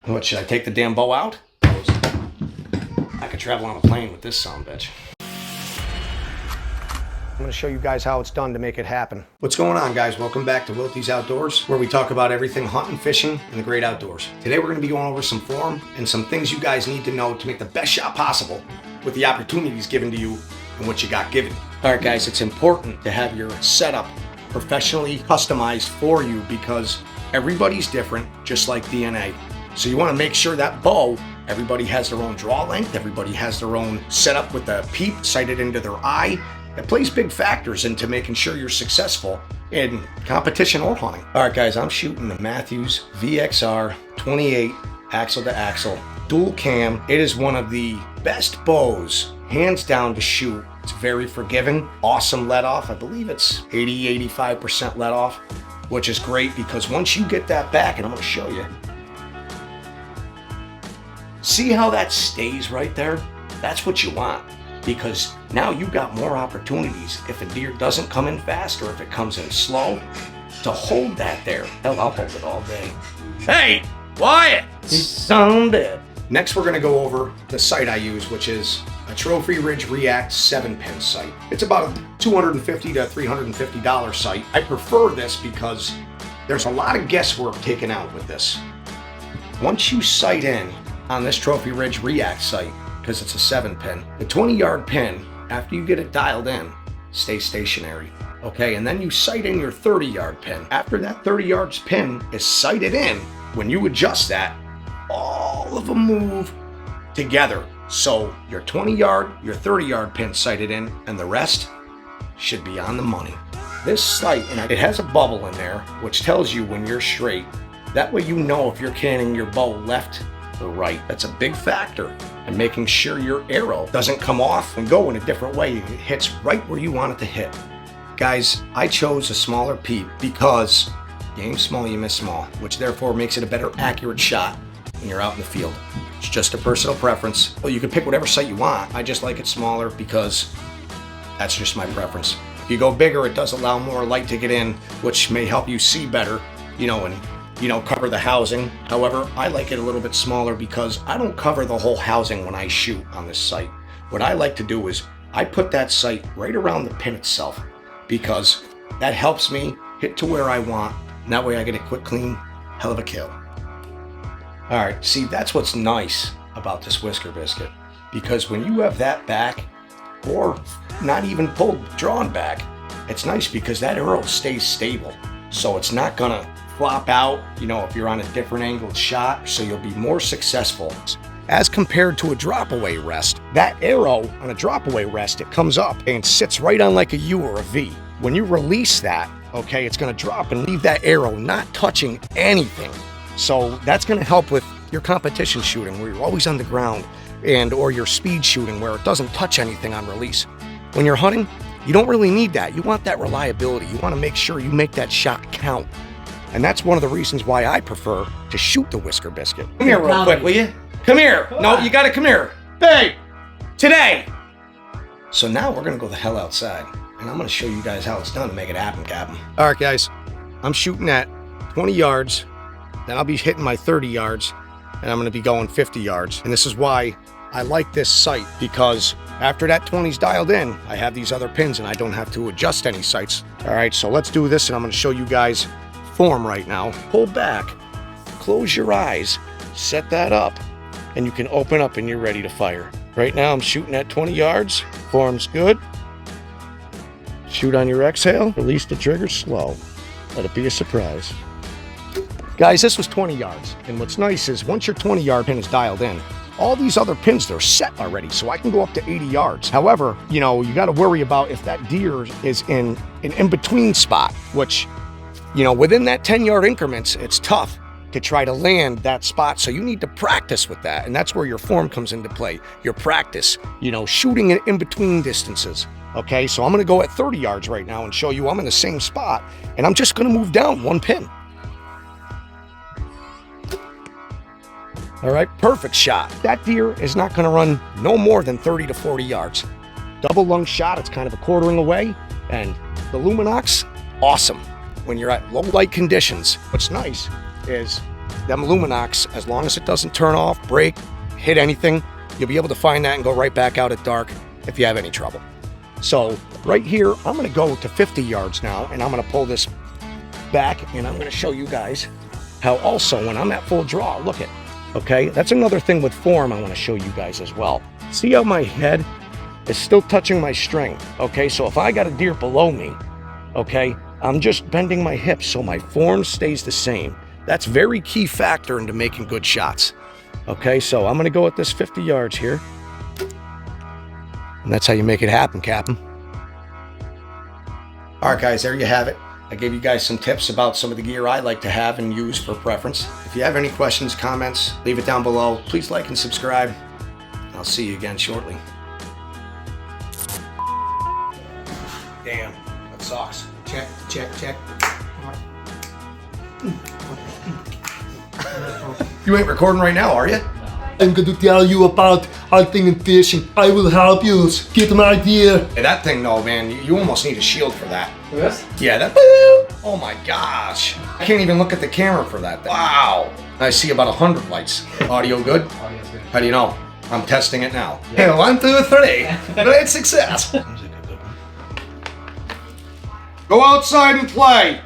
What, should I take the damn bow out? I could travel on a plane with this son-bitch. I'm going to show you guys how it's done to make it happen. What's going on, guys? Welcome back to Wilty's Outdoors, where we talk about everything hunting, fishing, and the great outdoors. Today we're going to be going over some form and some things you guys need to know to make the best shot possible with the opportunities given to you and what you got given. All right, guys, it's important to have your setup professionally customized for you because everybody's different, just like DNA. So you want to make sure that bow, everybody has their own draw length, everybody has their own setup with the peep sighted into their eye. It plays big factors into making sure you're successful in competition or hunting. All right, guys, I'm shooting the Mathews VXR 28 axle to axle dual cam. It is one of the best bows, hands down, to shoot. It's very forgiving, awesome let off. I believe it's 80-85% let off, which is great because once you get that back, and I'm gonna show you, see how that stays right there? That's what you want, because now you've got more opportunities if a deer doesn't come in fast or if it comes in slow, to hold that there. Hell, I'll hold it all day. Hey, Wyatt! Son dead. Next, we're gonna go over the sight I use, which is a Trophy Ridge React 7-pin sight. It's about a $250 to $350 sight. I prefer this because there's a lot of guesswork taken out with this. Once you sight in on this Trophy Ridge React sight, because it's a 7-pin, the 20-yard pin, after you get it dialed in, stays stationary. Okay, and then you sight in your 30-yard pin. After that 30 yards pin is sighted in, when you adjust that, all of them move together. So your 20-yard, your 30-yard pin sighted in, and the rest should be on the money. This sight, and it has a bubble in there, which tells you when you're straight. That way you know if you're canning your bow left or right. That's a big factor in making sure your arrow doesn't come off and go in a different way. It hits right where you want it to hit. Guys, I chose a smaller peep because you aim small, you miss small, which therefore makes it a better accurate shot when you're out in the field. It's just a personal preference. Well, you can pick whatever sight you want. I just like it smaller because that's just my preference. If you go bigger, it does allow more light to get in, which may help you see better, and cover the housing. However, I like it a little bit smaller because I don't cover the whole housing when I shoot on this sight. What I like to do is I put that sight right around the pin itself because that helps me hit to where I want, and that way I get a quick, clean, hell of a kill. All right, see, that's what's nice about this whisker biscuit, because when you have that back, or not even drawn back, it's nice because that arrow stays stable. So it's not gonna flop out, if you're on a different angled shot, so you'll be more successful. As compared to a drop away rest, that arrow on a drop away rest, it comes up and sits right on like a U or a V. When you release that, okay, it's gonna drop and leave that arrow not touching anything. So that's gonna help with your competition shooting where you're always on the ground, or your speed shooting where it doesn't touch anything on release. When you're hunting, you don't really need that. You want that reliability. You wanna make sure you make that shot count. And that's one of the reasons why I prefer to shoot the whisker biscuit. Come here real quick, will you? Come here. No, you gotta come here. Babe, today. So now we're gonna go the hell outside, and I'm gonna show you guys how it's done to make it happen, Captain. All right, guys, I'm shooting at 20 yards, then I'll be hitting my 30 yards, and I'm gonna be going 50 yards. And this is why I like this sight, because after that 20's dialed in, I have these other pins and I don't have to adjust any sights. All right, so let's do this, and I'm gonna show you guys form right now. Pull back, close your eyes, set that up, and you can open up and you're ready to fire. Right now I'm shooting at 20 yards, form's good. Shoot on your exhale, release the trigger slow. Let it be a surprise. Guys, this was 20 yards, and what's nice is once your 20-yard pin is dialed in, all these other pins, they're set already, so I can go up to 80 yards. However, you gotta worry about if that deer is in an in-between spot, which, within that 10-yard increments, it's tough to try to land that spot. So you need to practice with that. And that's where your form comes into play. Your practice, shooting it in between distances. Okay, so I'm gonna go at 30 yards right now and show you I'm in the same spot, and I'm just gonna move down one pin. All right, perfect shot. That deer is not gonna run no more than 30 to 40 yards. Double lung shot, it's kind of a quartering away, and the Luminox, awesome when you're at low light conditions. What's nice is them luminox, as long as it doesn't turn off, break, hit anything, you'll be able to find that and go right back out at dark if you have any trouble. So right here, I'm gonna go to 50 yards now, and I'm gonna pull this back, and I'm gonna show you guys how also when I'm at full draw, look at, okay? That's another thing with form I wanna show you guys as well. See how my head is still touching my string, okay? So if I got a deer below me, okay, I'm just bending my hips so my form stays the same. That's very key factor into making good shots. Okay, so I'm gonna go at this 50 yards here. And that's how you make it happen, Captain. All right, guys, there you have it. I gave you guys some tips about some of the gear I like to have and use for preference. If you have any questions, comments, leave it down below. Please like and subscribe. I'll see you again shortly. Damn, that sucks. Check, check, check. You ain't recording right now, are you? I'm going to tell you about hunting and fishing. I will help you get an idea. Hey, that thing though, man, you almost need a shield for that. Yes? Yeah, that. Oh my gosh. I can't even look at the camera for that thing. Wow. I see about 100 lights. Audio good? Audio's good. How do you know? I'm testing it now. Yeah. Hey, 1, 2, 3. Great success. Go outside and play.